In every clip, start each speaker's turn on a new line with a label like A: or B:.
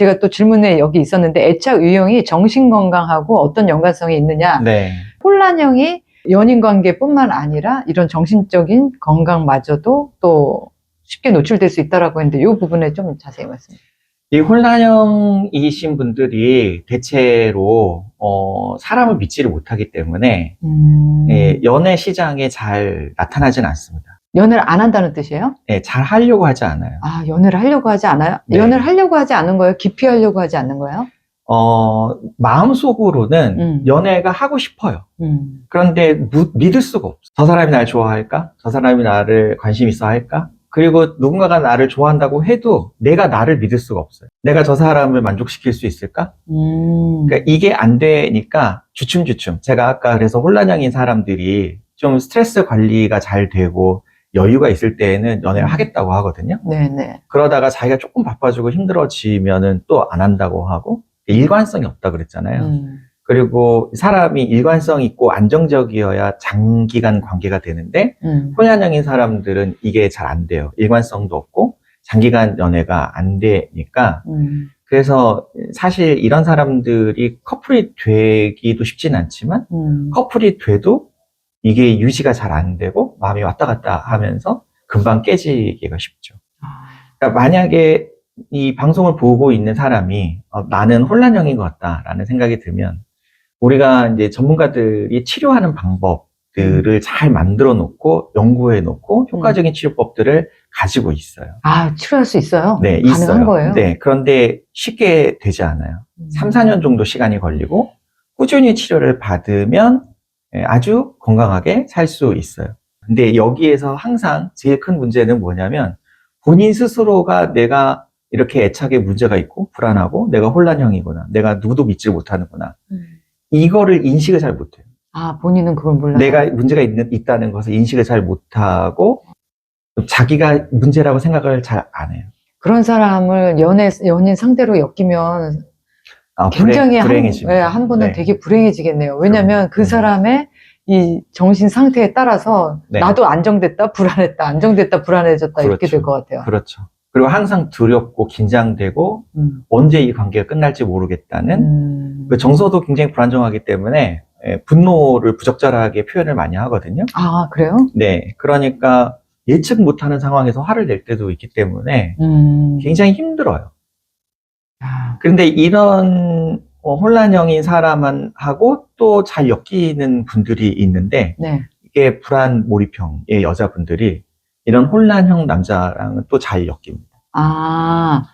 A: 제가 또 질문에 여기 있었는데 애착 유형이 정신건강하고 어떤 연관성이 있느냐.
B: 네.
A: 혼란형이 연인관계뿐만 아니라 이런 정신적인 건강마저도 또 쉽게 노출될 수 있다라고 했는데 이 부분에 좀 자세히 말씀해 주세요.
B: 이 혼란형이신 분들이 대체로 사람을 믿지를 못하기 때문에 연애 시장에 잘 나타나진 않습니다.
A: 연애를 안 한다는 뜻이에요?
B: 네, 잘 하려고 하지 않아요.
A: 아, 연애를 하려고 하지 않아요?
B: 네.
A: 연애를 하려고 하지 않은 거예요? 깊이 하려고 하지 않는 거예요?
B: 마음속으로는 연애가 하고 싶어요. 그런데 믿을 수가 없어. 저 사람이 날 좋아할까? 저 사람이 나를 관심 있어 할까? 그리고 누군가가 나를 좋아한다고 해도 내가 나를 믿을 수가 없어요. 내가 저 사람을 만족시킬 수 있을까? 그러니까 이게 안 되니까 주춤주춤. 제가 아까 그래서 혼란형인 사람들이 좀 스트레스 관리가 잘 되고 여유가 있을 때에는 연애를 하겠다고 하거든요.
A: 네네.
B: 그러다가 자기가 조금 바빠지고 힘들어지면은 또 안 한다고 하고 일관성이 없다 그랬잖아요. 그리고 사람이 일관성 있고 안정적이어야 장기간 관계가 되는데 혼란형인 사람들은 이게 잘 안 돼요. 일관성도 없고 장기간 연애가 안 되니까 그래서 사실 이런 사람들이 커플이 되기도 쉽진 않지만 커플이 돼도 이게 유지가 잘 안 되고 마음이 왔다 갔다 하면서 금방 깨지기가 쉽죠. 그러니까 만약에 이 방송을 보고 있는 사람이 나는 혼란형인 것 같다라는 생각이 들면 우리가 이제 전문가들이 치료하는 방법들을 잘 만들어 놓고 연구해 놓고 효과적인 치료법들을 가지고 있어요.
A: 아, 치료할 수 있어요?
B: 네,
A: 가능한
B: 있어요.
A: 거예요?
B: 네, 그런데 쉽게 되지 않아요. 3, 4년 정도 시간이 걸리고 꾸준히 치료를 받으면 아주 건강하게 살 수 있어요. 근데 여기에서 항상 제일 큰 문제는 뭐냐면 본인 스스로가 내가 이렇게 애착에 문제가 있고 불안하고 내가 혼란형이구나, 내가 누구도 믿지 못하는구나, 이거를 인식을 잘 못해요.
A: 아, 본인은 그걸 몰라요?
B: 내가 문제가 있다는 것을 인식을 잘 못하고 자기가 문제라고 생각을 잘 안 해요.
A: 그런 사람을 연인 상대로 엮이면 굉장히
B: 불행해집니다.
A: 한 분은
B: 네.
A: 되게 불행해지겠네요. 왜냐면 그 사람의 이 정신 상태에 따라서
B: 네.
A: 나도 안정됐다, 불안했다, 안정됐다, 불안해졌다,
B: 그렇죠.
A: 이렇게 될 것 같아요.
B: 그렇죠. 그리고 항상 두렵고 긴장되고 언제 이 관계가 끝날지 모르겠다는 그 정서도 굉장히 불안정하기 때문에 분노를 부적절하게 표현을 많이 하거든요.
A: 아, 그래요?
B: 네. 그러니까 예측 못하는 상황에서 화를 낼 때도 있기 때문에 굉장히 힘들어요. 그런데 이런 혼란형인 사람하고 또 잘 엮이는 분들이 있는데
A: 네.
B: 이게 불안 몰입형의 여자분들이 이런 혼란형 남자랑은 또 잘 엮입니다.
A: 아,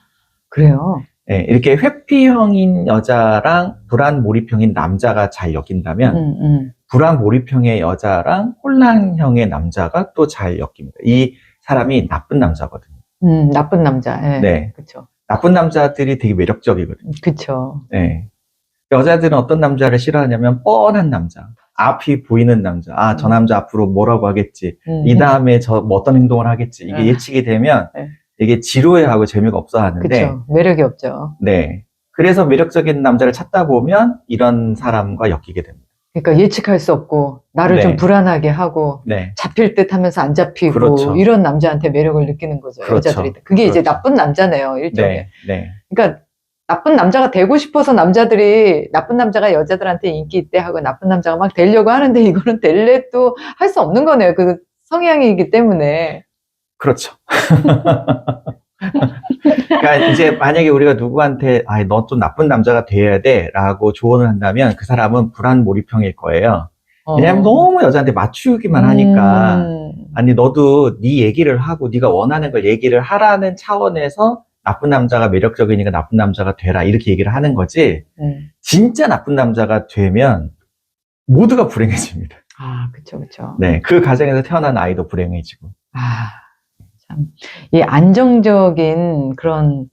A: 그래요?
B: 네, 이렇게 회피형인 여자랑 불안 몰입형인 남자가 잘 엮인다면 불안 몰입형의 여자랑 혼란형의 남자가 또 잘 엮입니다. 이 사람이 나쁜 남자거든요.
A: 나쁜 남자. 네.
B: 네.
A: 그쵸.
B: 나쁜 남자들이 되게 매력적이거든요.
A: 그쵸.
B: 네. 여자들은 어떤 남자를 싫어하냐면 뻔한 남자, 앞이 보이는 남자. 아, 저 남자 앞으로 뭐라고 하겠지. 이 다음에 뭐 어떤 행동을 하겠지. 이게 예측이 되면 이게 지루해하고 재미가 없어 하는데.
A: 그쵸. 매력이 없죠.
B: 네. 그래서 매력적인 남자를 찾다 보면 이런 사람과 엮이게 됩니다.
A: 그러니까 예측할 수 없고 나를 좀 불안하게 하고 잡힐 듯 하면서 안 잡히고
B: 그렇죠.
A: 이런 남자한테 매력을 느끼는 거죠.
B: 그렇죠.
A: 여자들이. 그게 이제 나쁜 남자네요. 일종의.
B: 네.
A: 그러니까 나쁜 남자가 되고 싶어서 남자들이 나쁜 남자가 여자들한테 인기 있대 하고 나쁜 남자가 막 되려고 하는데 이거는 될래도 할 수 없는 거네요. 그 성향이기 때문에.
B: 그렇죠. 그러니까 이제 만약에 우리가 누구한테 너 좀 나쁜 남자가 돼야 돼 라고 조언을 한다면 그 사람은 불안 몰입형일 거예요. 왜냐면 너무 여자한테 맞추기만 하니까 아니 너도 네 얘기를 하고 네가 원하는 걸 얘기를 하라는 차원에서 나쁜 남자가 매력적이니까 나쁜 남자가 되라 이렇게 얘기를 하는 거지. 진짜 나쁜 남자가 되면 모두가 불행해집니다.
A: 아, 그쵸.
B: 네, 그 가정에서 태어난 아이도 불행해지고.
A: 아, 참. 이 안정적인 그런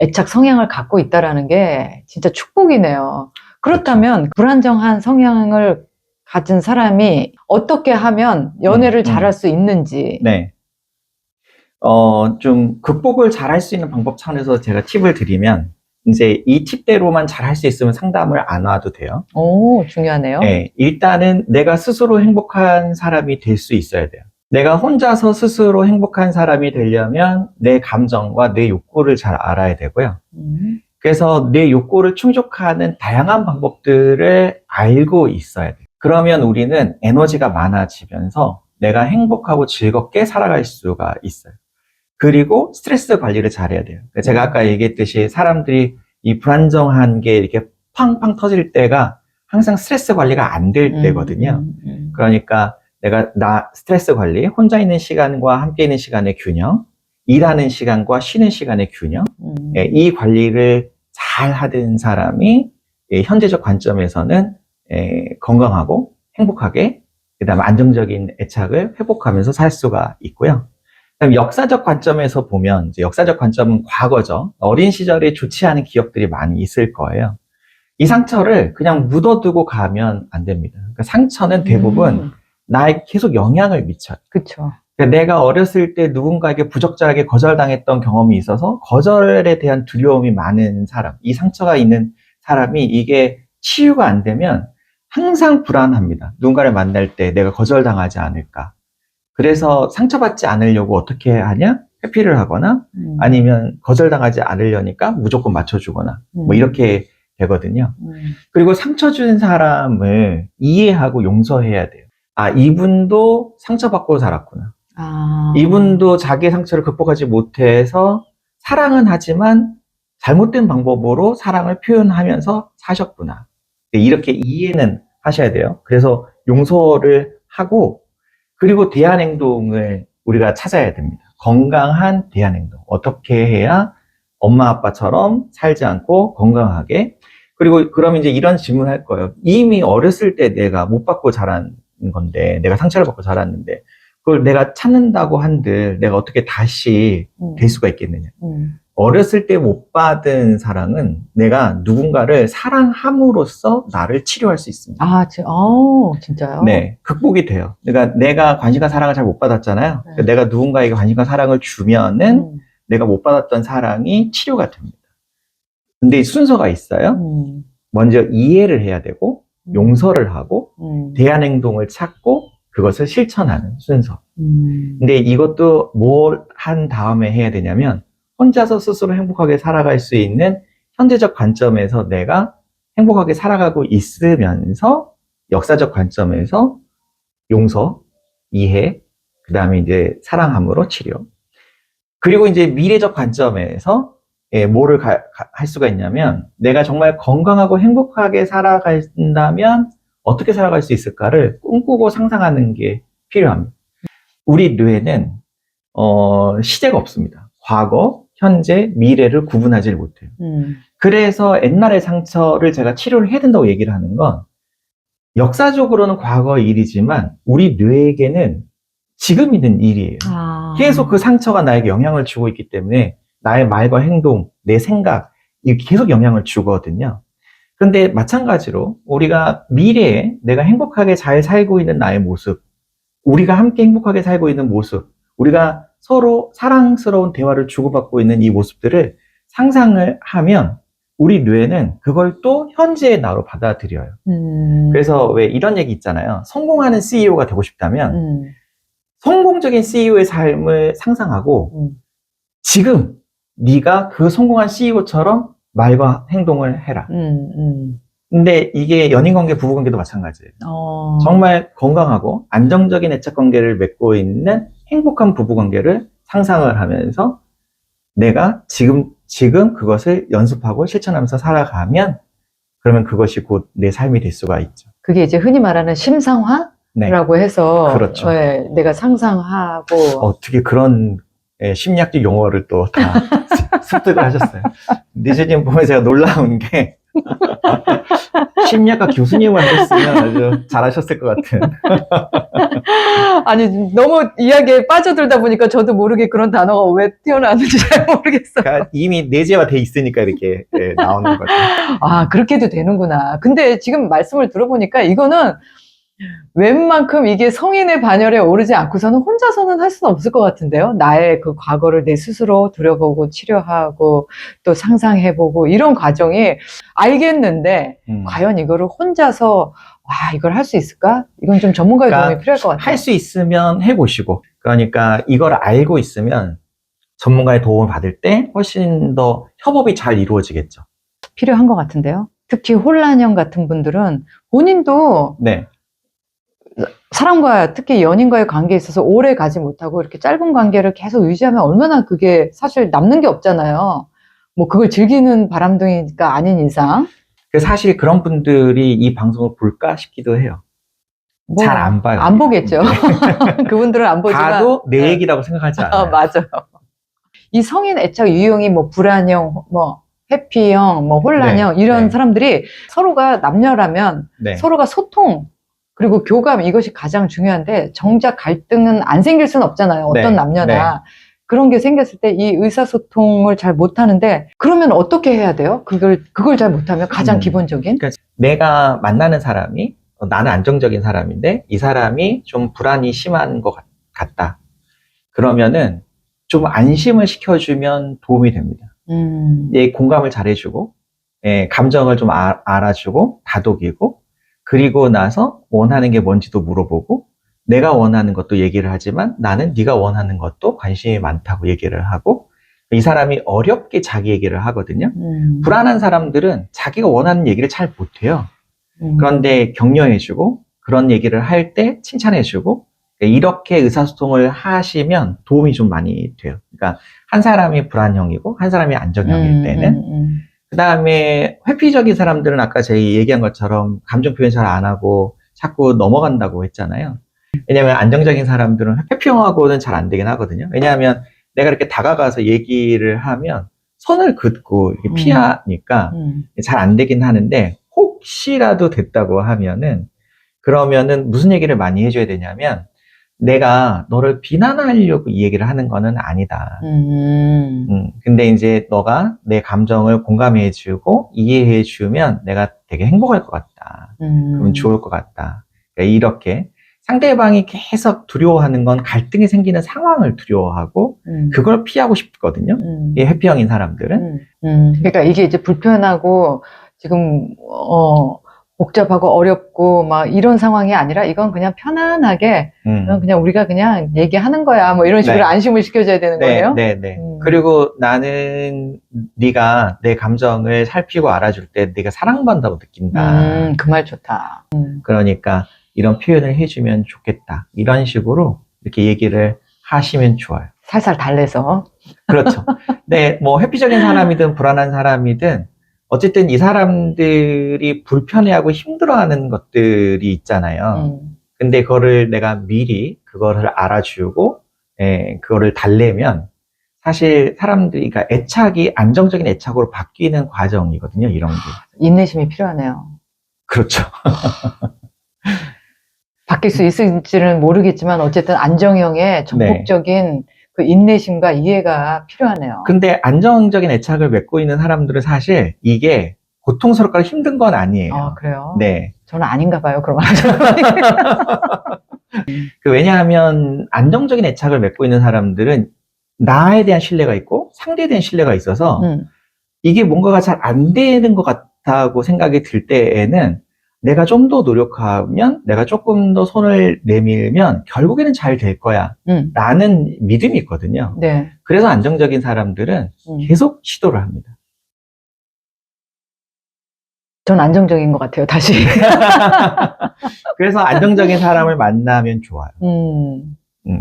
A: 애착 성향을 갖고 있다라는 게 진짜 축복이네요. 그렇다면 그렇죠. 불안정한 성향을 가진 사람이 어떻게 하면 연애를 잘할 수 있는지.
B: 네. 좀 극복을 잘할 수 있는 방법 차원에서 제가 팁을 드리면 이제 이 팁대로만 잘할 수 있으면 상담을 안 와도 돼요.
A: 오, 중요하네요.
B: 네, 일단은 내가 스스로 행복한 사람이 될 수 있어야 돼요. 내가 혼자서 스스로 행복한 사람이 되려면 내 감정과 내 욕구를 잘 알아야 되고요. 그래서 내 욕구를 충족하는 다양한 방법들을 알고 있어야 돼. 그러면 우리는 에너지가 많아지면서 내가 행복하고 즐겁게 살아갈 수가 있어요. 그리고 스트레스 관리를 잘해야 돼요. 제가 아까 얘기했듯이 사람들이 이 불안정한 게 이렇게 팡팡 터질 때가 항상 스트레스 관리가 안 될 때거든요. 그러니까 내가 스트레스 관리, 혼자 있는 시간과 함께 있는 시간의 균형, 일하는 시간과 쉬는 시간의 균형, 이 관리를 잘 하는 사람이 현재적 관점에서는 건강하고 행복하게, 그 다음에 안정적인 애착을 회복하면서 살 수가 있고요. 그다음에 역사적 관점에서 보면, 이제 역사적 관점은 과거죠. 어린 시절에 좋지 않은 기억들이 많이 있을 거예요. 이 상처를 그냥 묻어두고 가면 안 됩니다. 그러니까 상처는 대부분 나에게 계속 영향을 미쳐요.
A: 그쵸.
B: 그러니까 내가 어렸을 때 누군가에게 부적절하게 거절당했던 경험이 있어서 거절에 대한 두려움이 많은 사람, 이 상처가 있는 사람이 이게 치유가 안 되면 항상 불안합니다. 누군가를 만날 때 내가 거절당하지 않을까. 그래서 상처받지 않으려고 어떻게 하냐? 회피를 하거나 아니면 거절당하지 않으려니까 무조건 맞춰주거나 뭐 이렇게 되거든요. 그리고 상처 준 사람을 이해하고 용서해야 돼요. 아, 이분도 상처받고 살았구나. 이분도 자기 상처를 극복하지 못해서 사랑은 하지만 잘못된 방법으로 사랑을 표현하면서 사셨구나. 이렇게 이해는 하셔야 돼요. 그래서 용서를 하고, 그리고 대안행동을 우리가 찾아야 됩니다. 건강한 대안행동. 어떻게 해야 엄마 아빠처럼 살지 않고 건강하게. 그리고 그럼 이제 이런 질문 할 거예요. 이미 어렸을 때 내가 못 받고 자란 건데, 내가 상처를 받고 자랐는데 그걸 내가 찾는다고 한들 내가 어떻게 다시 될 수가 있겠느냐. 어렸을 때 못 받은 사랑은 내가 누군가를 사랑함으로써 나를 치료할 수 있습니다.
A: 아, 진짜요?
B: 네, 극복이 돼요. 그러니까 내가 관심과 사랑을 잘 못 받았잖아요. 그러니까 내가 누군가에게 관심과 사랑을 주면은 내가 못 받았던 사랑이 치료가 됩니다. 근데 근데 있어요. 먼저 이해를 해야 되고, 용서를 하고, 대안 행동을 찾고, 그것을 실천하는 순서. 근데 이것도 뭘 한 다음에 해야 되냐면, 혼자서 스스로 행복하게 살아갈 수 있는 현재적 관점에서 내가 행복하게 살아가고 있으면서 역사적 관점에서 용서, 이해, 그 다음에 이제 사랑함으로 치료. 그리고 이제 미래적 관점에서 뭐를 할 수가 있냐면, 내가 정말 건강하고 행복하게 살아간다면 어떻게 살아갈 수 있을까를 꿈꾸고 상상하는 게 필요합니다. 우리 뇌는 시대가 없습니다. 과거, 현재, 미래를 구분하지 못해요. 그래서 옛날의 상처를 제가 치료를 해야 된다고 얘기를 하는 건, 역사적으로는 과거의 일이지만 우리 뇌에게는 지금 있는 일이에요. 계속 그 상처가 나에게 영향을 주고 있기 때문에 나의 말과 행동, 내 생각, 이게 계속 영향을 주거든요. 그런데 마찬가지로 우리가 미래에 내가 행복하게 잘 살고 있는 나의 모습, 우리가 함께 행복하게 살고 있는 모습, 우리가 서로 사랑스러운 대화를 주고받고 있는 이 모습들을 상상을 하면 우리 뇌는 그걸 또 현재의 나로 받아들여요. 그래서 왜 이런 얘기 있잖아요. 성공하는 CEO가 되고 싶다면 성공적인 CEO의 삶을 상상하고 지금 네가 그 성공한 CEO처럼 말과 행동을 해라. 근데 이게 연인관계, 부부관계도 마찬가지예요. 정말 건강하고 안정적인 애착관계를 맺고 있는 행복한 부부관계를 상상을 하면서 내가 지금 그것을 연습하고 실천하면서 살아가면, 그러면 그것이 곧 내 삶이 될 수가 있죠.
A: 그게 이제 흔히 말하는 심상화라고 해서,
B: 그렇죠.
A: 네, 내가 상상하고.
B: 어떻게 그런 심리학적 용어를 또 다 습득을 하셨어요. 니즈님 보면 제가 놀라운 게 심리학과 교수님을 하셨으면 아주 잘하셨을 것 같은.
A: 아니, 너무 이야기에 빠져들다 보니까 저도 모르게 그런 단어가 왜 튀어나왔는지 잘 모르겠어요.
B: 그러니까 이미 내재화돼 있으니까 이렇게 나오는 거죠.
A: 아, 그렇게도 되는구나. 근데 지금 말씀을 들어보니까 이거는 웬만큼 이게 성인의 반열에 오르지 않고서는 혼자서는 할 수는 없을 것 같은데요. 나의 그 과거를 내 스스로 들여보고 치료하고 또 상상해보고 이런 과정이, 알겠는데 과연 이거를 혼자서 이걸 할 수 있을까? 이건 좀 전문가의 도움이 필요할 것 같아요.
B: 할 수 있으면 해보시고, 그러니까 이걸 알고 있으면 전문가의 도움을 받을 때 훨씬 더 협업이 잘 이루어지겠죠.
A: 필요한 것 같은데요. 특히 혼란형 같은 분들은 본인도
B: 네.
A: 사람과 특히 연인과의 관계에 있어서 오래 가지 못하고 이렇게 짧은 관계를 계속 유지하면 얼마나 그게 사실 남는 게 없잖아요. 뭐 그걸 즐기는 바람둥이가 아닌 이상.
B: 사실 그런 분들이 이 방송을 볼까 싶기도 해요.
A: 뭐
B: 잘 안 봐요.
A: 안 보겠죠. 그분들은 안 보지만.
B: 봐도 내
A: 네.
B: 얘기라고 생각하지 않아요.
A: 맞아요. 이 성인 애착 유형이 뭐 불안형, 뭐 해피형, 뭐 혼란형
B: 네,
A: 이런
B: 네.
A: 사람들이 서로가 남녀라면
B: 네.
A: 서로가 소통 그리고 교감 이것이 가장 중요한데 정작 갈등은 안 생길 수는 없잖아요. 어떤
B: 네,
A: 남녀나. 그런 게 생겼을 때 이 의사소통을 잘 못하는데 그러면 어떻게 해야 돼요? 그걸 잘 못하면 가장 기본적인?
B: 그러니까 내가 만나는 사람이 나는 안정적인 사람인데 이 사람이 좀 불안이 심한 것 같다. 그러면은 좀 안심을 시켜주면 도움이 됩니다. 얘 공감을 잘해주고, 감정을 좀 알아주고, 다독이고, 그리고 나서 원하는 게 뭔지도 물어보고, 내가 원하는 것도 얘기를 하지만 나는 네가 원하는 것도 관심이 많다고 얘기를 하고, 이 사람이 어렵게 자기 얘기를 하거든요. 불안한 사람들은 자기가 원하는 얘기를 잘 못해요. 그런데 격려해주고, 그런 얘기를 할 때 칭찬해주고, 이렇게 의사소통을 하시면 도움이 좀 많이 돼요. 그러니까 한 사람이 불안형이고 한 사람이 안정형일 때는 그 다음에 회피적인 사람들은 아까 제가 얘기한 것처럼 감정 표현 잘 안 하고 자꾸 넘어간다고 했잖아요. 왜냐하면 안정적인 사람들은 회피형하고는 잘 안 되긴 하거든요. 왜냐하면 내가 이렇게 다가가서 얘기를 하면 손을 긋고 이렇게 피하니까 잘 안 되긴 하는데 혹시라도 됐다고 하면은 그러면은 무슨 얘기를 많이 해줘야 되냐면 내가 너를 비난하려고 이 얘기를 하는 거는 아니다. 근데 이제 너가 내 감정을 공감해주고 이해해주면 내가 되게 행복할 것 같다. 그러면 좋을 것 같다. 그러니까 이렇게 상대방이 계속 두려워하는 건 갈등이 생기는 상황을 두려워하고 그걸 피하고 싶거든요. 이 회피형인 사람들은.
A: 그러니까 이게 이제 불편하고 지금 복잡하고 어렵고 막 이런 상황이 아니라 이건 그냥 편안하게 그냥 우리가 그냥 얘기하는 거야 뭐 이런 식으로
B: 네.
A: 안심을 시켜줘야 되는 거예요.
B: 네. 그리고 나는 네가 내 감정을 살피고 알아줄 때 네가 사랑받는다고 느낀다.
A: 그 말 좋다.
B: 그러니까 이런 표현을 해주면 좋겠다. 이런 식으로 이렇게 얘기를 하시면 좋아요.
A: 살살 달래서.
B: 그렇죠. 네, 뭐 회피적인 사람이든 불안한 사람이든 어쨌든 이 사람들이 불편해하고 힘들어하는 것들이 있잖아요. 근데 그거를 내가 미리 그거를 알아주고, 그거를 달래면 사실 사람들이, 그러니까 애착이 안정적인 애착으로 바뀌는 과정이거든요, 이런 게.
A: 인내심이 필요하네요.
B: 그렇죠.
A: 바뀔 수 있을지는 모르겠지만 어쨌든 안정형의 적극적인 그 인내심과 이해가 필요하네요.
B: 근데 안정적인 애착을 맺고 있는 사람들은 사실 이게 고통스럽거나 힘든 건 아니에요.
A: 아, 그래요?
B: 네.
A: 저는 아닌가 봐요, 그러면.
B: 왜냐하면 안정적인 애착을 맺고 있는 사람들은 나에 대한 신뢰가 있고 상대에 대한 신뢰가 있어서 이게 뭔가가 잘 안 되는 것 같다고 생각이 들 때에는 내가 좀 더 노력하면 내가 조금 더 손을 내밀면 결국에는 잘 될 거야 라는 믿음이 있거든요.
A: 네.
B: 그래서 안정적인 사람들은 계속 시도를 합니다.
A: 전 안정적인 것 같아요, 다시.
B: 그래서 안정적인 사람을 만나면 좋아요.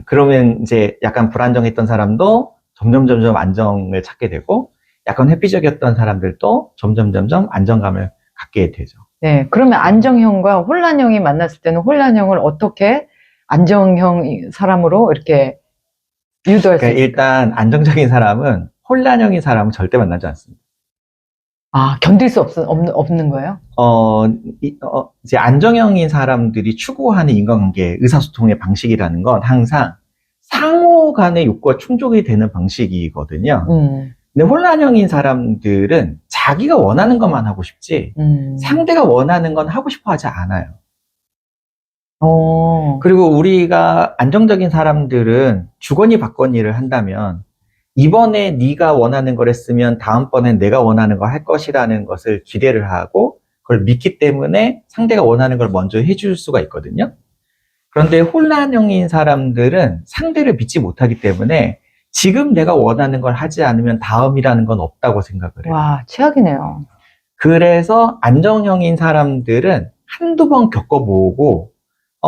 B: 그러면 이제 약간 불안정했던 사람도 점점 안정을 찾게 되고 약간 회피적이었던 사람들도 점점 안정감을 갖게 되죠.
A: 네, 그러면 안정형과 혼란형이 만났을 때는 혼란형을 어떻게 안정형 사람으로 이렇게 유도할 수 있을까요?
B: 일단 안정적인 사람은 혼란형인 사람은 절대 만나지 않습니다.
A: 아, 견딜 수 없는 거예요?
B: 이제 안정형인 사람들이 추구하는 인간관계 의사소통의 방식이라는 건 항상 상호 간의 욕구가 충족이 되는 방식이거든요. 근데 혼란형인 사람들은 자기가 원하는 것만 하고 싶지 상대가 원하는 건 하고 싶어 하지 않아요. 그리고 우리가 안정적인 사람들은 주거니 받거니를 한다면 이번에 네가 원하는 걸 했으면 다음번엔 내가 원하는 걸 할 것이라는 것을 기대를 하고 그걸 믿기 때문에 상대가 원하는 걸 먼저 해줄 수가 있거든요. 그런데 혼란형인 사람들은 상대를 믿지 못하기 때문에 지금 내가 원하는 걸 하지 않으면 다음이라는 건 없다고 생각을 해요.
A: 와, 최악이네요.
B: 그래서 안정형인 사람들은 한두 번 겪어보고,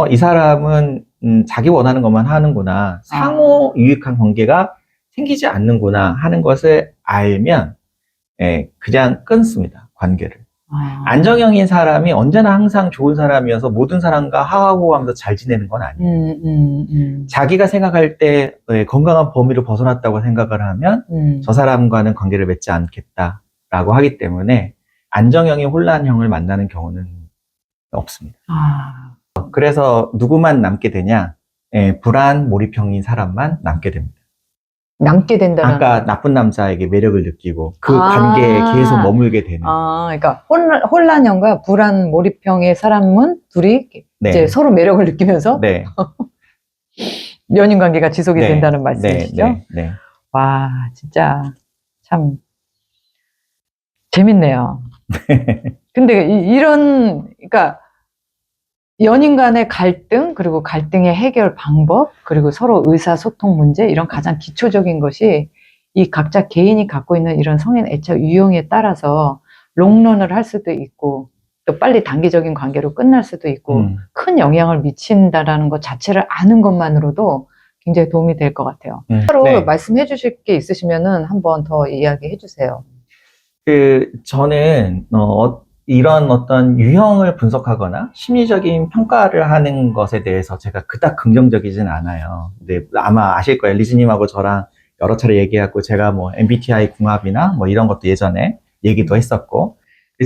B: 이 사람은 자기 원하는 것만 하는구나, 상호 유익한 관계가 생기지 않는구나 하는 것을 알면 그냥 끊습니다, 관계를. 안정형인 사람이 언제나 항상 좋은 사람이어서 모든 사람과 하하호호하면서 잘 지내는 건 아니에요. 자기가 생각할 때 건강한 범위를 벗어났다고 생각을 하면 저 사람과는 관계를 맺지 않겠다라고 하기 때문에 안정형이 혼란형을 만나는 경우는 없습니다. 그래서 누구만 남게 되냐? 불안 몰입형인 사람만 남게 됩니다.
A: 남게 된다는.
B: 아까 나쁜 남자에게 매력을 느끼고 그 관계에 계속 머물게 되는.
A: 그러니까 혼란형과 불안 몰입형의 사람은 둘이
B: 네.
A: 이제 서로 매력을 느끼면서
B: 네.
A: 연인 관계가 지속이
B: 네.
A: 된다는 말씀이시죠?
B: 네.
A: 와, 진짜 참 재밌네요. 근데 그러니까 연인 간의 갈등, 그리고 갈등의 해결 방법, 그리고 서로 의사소통 문제, 이런 가장 기초적인 것이 이 각자 개인이 갖고 있는 이런 성인 애착 유형에 따라서 롱런을 할 수도 있고, 또 빨리 단기적인 관계로 끝날 수도 있고, 큰 영향을 미친다라는 것 자체를 아는 것만으로도 굉장히 도움이 될 것 같아요. 따로
B: 네.
A: 말씀해 주실 게 있으시면은 한번 더 이야기해 주세요.
B: 저는, 이런 어떤 유형을 분석하거나 심리적인 평가를 하는 것에 대해서 제가 그닥 긍정적이진 않아요. 근데 아마 아실 거예요. 리즈님하고 저랑 여러 차례 얘기하고 제가 뭐 MBTI 궁합이나 뭐 이런 것도 예전에 얘기도 했었고,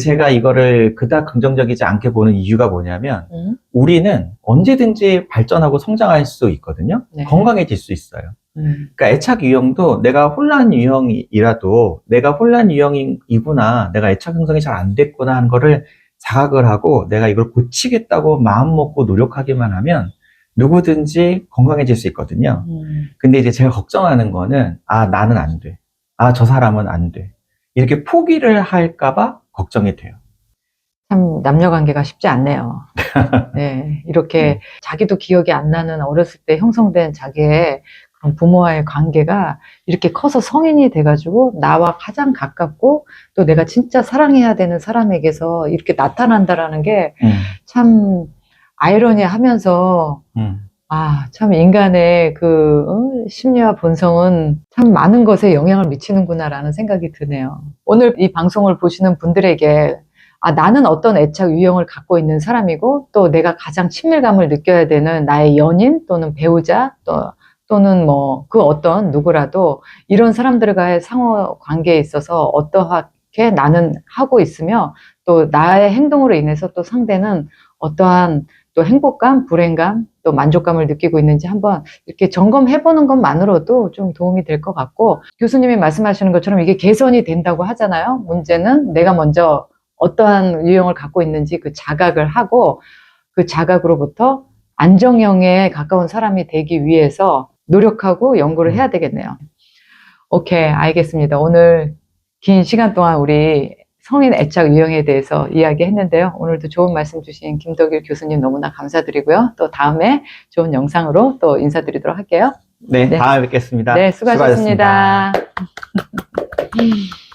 B: 제가 이거를 그닥 긍정적이지 않게 보는 이유가 뭐냐면 우리는 언제든지 발전하고 성장할 수 있거든요.
A: 네.
B: 건강해질 수 있어요. 그러니까 애착 유형도 내가 혼란 유형이라도 내가 혼란 유형이구나, 내가 애착 형성이 잘 안 됐구나 하는 거를 자각을 하고 내가 이걸 고치겠다고 마음 먹고 노력하기만 하면 누구든지 건강해질 수 있거든요. 근데 이제 제가 걱정하는 거는 나는 안 돼. 저 사람은 안 돼. 이렇게 포기를 할까봐 걱정이 돼요.
A: 참 남녀 관계가 쉽지 않네요. 네, 이렇게 자기도 기억이 안 나는 어렸을 때 형성된 자기의 그런 부모와의 관계가 이렇게 커서 성인이 돼가지고 나와 가장 가깝고 또 내가 진짜 사랑해야 되는 사람에게서 이렇게 나타난다라는 게 참 아이러니하면서 참 인간의 그 심리와 본성은 참 많은 것에 영향을 미치는구나라는 생각이 드네요. 오늘 이 방송을 보시는 분들에게 나는 어떤 애착 유형을 갖고 있는 사람이고 또 내가 가장 친밀감을 느껴야 되는 나의 연인 또는 배우자 또는 뭐 그 어떤 누구라도 이런 사람들과의 상호 관계에 있어서 어떠하게 나는 하고 있으며 또 나의 행동으로 인해서 또 상대는 어떠한 또 행복감, 불행감, 또 만족감을 느끼고 있는지 한번 이렇게 점검해보는 것만으로도 좀 도움이 될 것 같고, 교수님이 말씀하시는 것처럼 이게 개선이 된다고 하잖아요. 문제는 내가 먼저 어떠한 유형을 갖고 있는지 그 자각을 하고 그 자각으로부터 안정형에 가까운 사람이 되기 위해서 노력하고 연구를 해야 되겠네요. 오케이, 알겠습니다. 오늘 긴 시간 동안 우리 성인 애착 유형에 대해서 이야기했는데요. 오늘도 좋은 말씀 주신 김덕일 교수님 너무나 감사드리고요. 또 다음에 좋은 영상으로 또 인사드리도록 할게요.
B: 네, 다음에 뵙겠습니다.
A: 네, 수고하셨습니다.